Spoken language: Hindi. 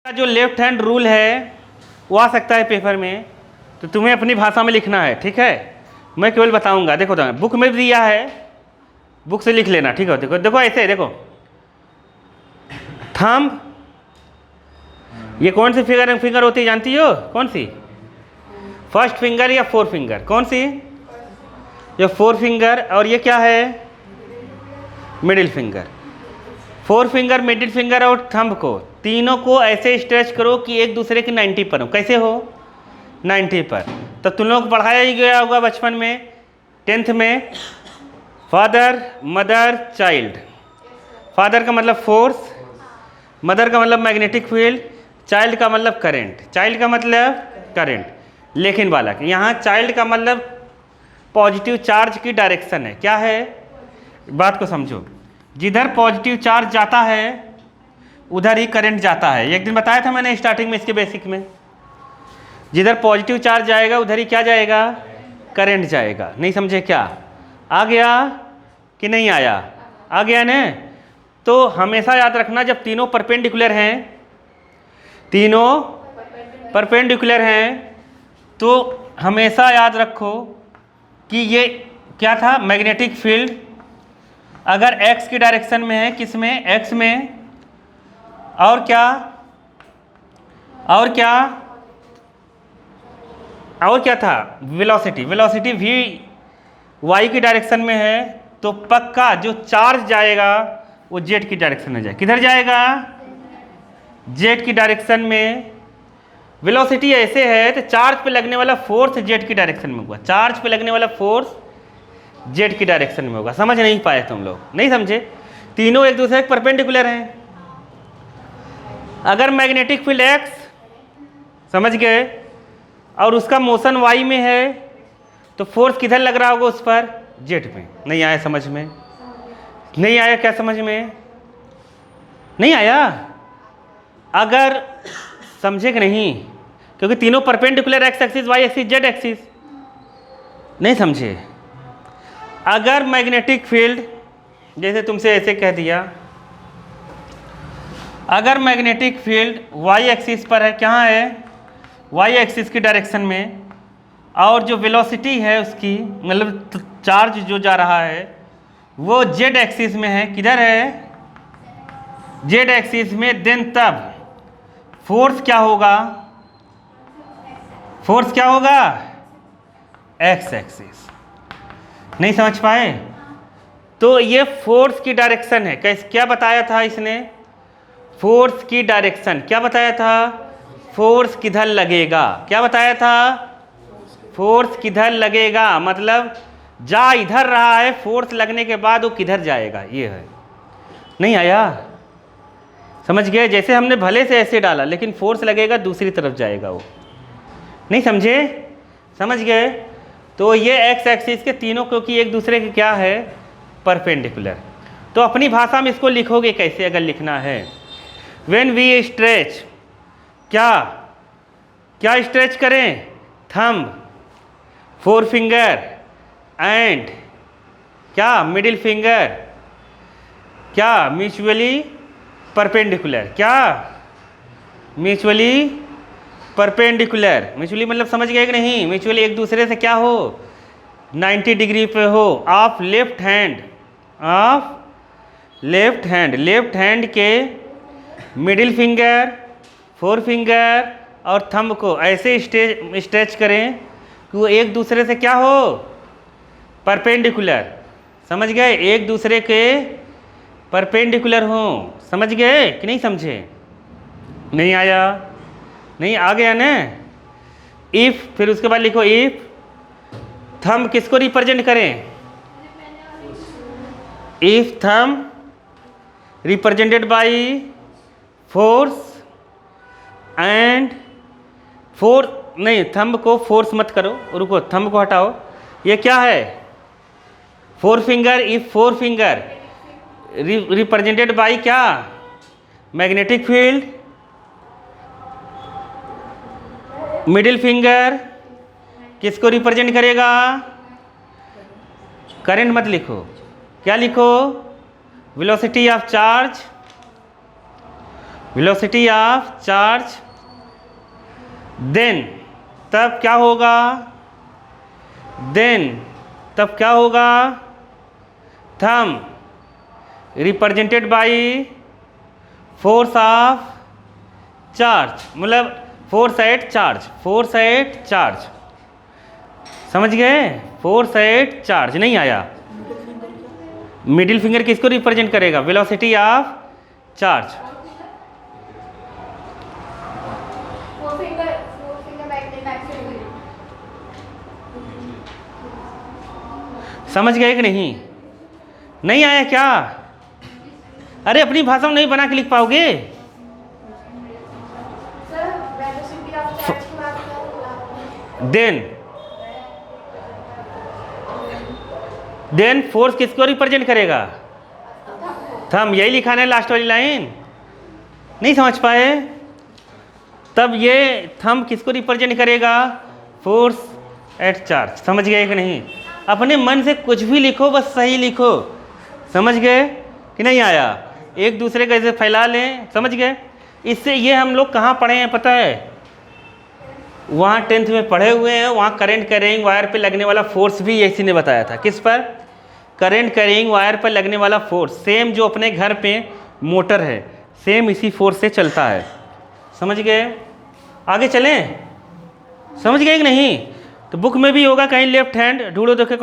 का जो लेफ्ट हैंड रूल है वो आ सकता है पेपर में, तो तुम्हें अपनी भाषा में लिखना है, ठीक है। मैं केवल बताऊंगा। देखो तो बुक में भी दिया है, बुक से लिख लेना, ठीक है। देखो देखो ऐसे देखो, थंब, ये कौन सी फिंगर होती है जानती हो? कौन सी? फर्स्ट फिंगर या फोर फिंगर? कौन सी? ये फोर फिंगर। और ये क्या है? Middle finger. Four finger, middle finger और थंब को, तीनों को ऐसे स्ट्रेच करो कि एक दूसरे के 90 पर हो। कैसे हो? 90 पर। तो तुम लोग को पढ़ाया ही गया होगा बचपन में, 10th में, फादर मदर चाइल्ड। फादर का मतलब फोर्स, मदर का मतलब मैग्नेटिक फील्ड, चाइल्ड का मतलब करंट। चाइल्ड का मतलब करंट। लेकिन बालक, यहाँ चाइल्ड का मतलब पॉजिटिव चार्ज की डायरेक्शन है। क्या है? बात को समझो। जिधर पॉजिटिव चार्ज जाता है उधर ही करंट जाता है। एक दिन बताया था मैंने स्टार्टिंग में इसके बेसिक में, जिधर पॉजिटिव चार्ज जाएगा उधर ही क्या जाएगा? करंट जाएगा। नहीं समझे क्या? आ गया कि नहीं आया? आ गया ना? तो हमेशा याद रखना, जब तीनों परपेंडिकुलर हैं, तीनों परपेंडिकुलर हैं, तो हमेशा याद रखो कि ये क्या था? मैग्नेटिक फील्ड अगर x की डायरेक्शन में है, किस में? x में। और क्या? और क्या? और क्या था? वेलोसिटी। वेलोसिटी भी y की डायरेक्शन में है, तो पक्का जो चार्ज जाएगा वो z की डायरेक्शन में जाएगा। किधर जाएगा? z की डायरेक्शन में। वेलोसिटी ऐसे है तो चार्ज पे लगने वाला फोर्स z की डायरेक्शन में होगा। चार्ज पे लगने वाला फोर्स z की डायरेक्शन में होगा। समझ नहीं पाए तुम लोग? नहीं समझे? तीनों एक दूसरे के परपेंडिकुलर हैं। अगर मैग्नेटिक फील्ड x, समझ गए, और उसका मोशन y में है, तो फोर्स किधर लग रहा होगा उस पर? z में। नहीं आया समझ में? नहीं आया क्या समझ में? नहीं आया? अगर समझे कि नहीं, क्योंकि तीनों perpendicular x axis, y axis, z axis. नहीं समझे? अगर मैग्नेटिक फील्ड, जैसे तुमसे ऐसे कह दिया, अगर मैग्नेटिक फील्ड y एक्सिस पर है, कहाँ है? y एक्सिस की डायरेक्शन में, और जो वेलोसिटी है उसकी, मतलब चार्ज जो जा रहा है वो z एक्सिस में है। किधर है? z एक्सिस में। देन तब फोर्स क्या होगा? फोर्स क्या होगा? x axis. नहीं समझ पाए? तो ये फोर्स की डायरेक्शन है। कैसे? क्या बताया था इसने? फोर्स की डायरेक्शन। क्या बताया था? फोर्स किधर लगेगा? क्या बताया था? फोर्स किधर लगेगा, मतलब जा इधर रहा है, फोर्स लगने के बाद वो किधर जाएगा, ये है। नहीं आया? समझ गए? जैसे हमने भले से ऐसे डाला, लेकिन फोर्स लगेगा दूसरी तरफ जाएगा वो। नहीं समझे? समझ गए? तो ये एक्स एक्सिस के तीनों, क्योंकि एक दूसरे के क्या है? परपेंडिकुलर। तो अपनी भाषा में इसको लिखोगे कैसे अगर लिखना है? व्हेन वी स्ट्रेच, क्या क्या स्ट्रेच करें? थंब, फोर फिंगर एंड क्या? मिडिल फिंगर, क्या? Mutually perpendicular. क्या? Mutually perpendicular. म्यूचुअली मतलब समझ गए कि नहीं? म्यूचुअली एक दूसरे से क्या हो? 90 डिग्री पे हो। Of left hand, of left hand, left hand के मिडिल फिंगर, फोर फिंगर और थंब को ऐसे स्ट्रेच करें कि वो एक दूसरे से क्या हो? परपेंडिकुलर। समझ गए? एक दूसरे के परपेंडिकुलर हो। समझ गए कि नहीं समझे? नहीं आया? नहीं आ गया ना? इफ, फिर उसके बाद लिखो इफ थंब किसको रिप्रेजेंट करें? If thumb represented by force and force, नहीं थंब को फोर्स मत करो, रुको, थंब को हटाओ। ये क्या है? Four finger. If four finger represented by क्या? Magnetic field. मिडिल फिंगर किसको रिप्रेजेंट करेगा? करंट मत लिखो, क्या लिखो? Velocity of charge. Velocity of charge, then तब क्या होगा, तब क्या होगा, thumb represented by force of charge, मतलब फोर्स एट चार्ज, समझ गए, फोर्स एट चार्ज। नहीं आया, मिडिल फिंगर किसको रिप्रेजेंट करेगा, वेलोसिटी ऑफ चार्ज। समझ गए कि नहीं, नहीं आया क्या? अरे अपनी भाषा में नहीं बना के लिख पाओगे? देन फोर्स किसको रिप्रेजेंट करेगा, थंब, यही लिखाना है लास्ट वाली लाइन, नहीं समझ पाए? तब ये थंब किसको रिप्रेजेंट करेगा, फोर्स एट चार्ज। समझ गए कि नहीं? अपने मन से कुछ भी लिखो, बस सही लिखो। समझ गए कि नहीं आया? एक दूसरे का ऐसे फैला लें, समझ गए? इससे ये हम लोग कहाँ पढ़े हैं पता है? वहाँ 10th में पढ़े हुए हैं। वहाँ करंट कैरिंग वायर पे लगने वाला फोर्स भी इसी ने बताया था। किस पर? करंट कैरिंग वायर पर लगने वाला फोर्स, सेम जो अपने घर पे मोटर है, सेम इसी फोर्स से चलता है। समझ गए? आगे चलें? समझ गए कि नहीं? तो बुक में भी होगा कहीं लेफ्ट हैंड, ढूंढो, देखो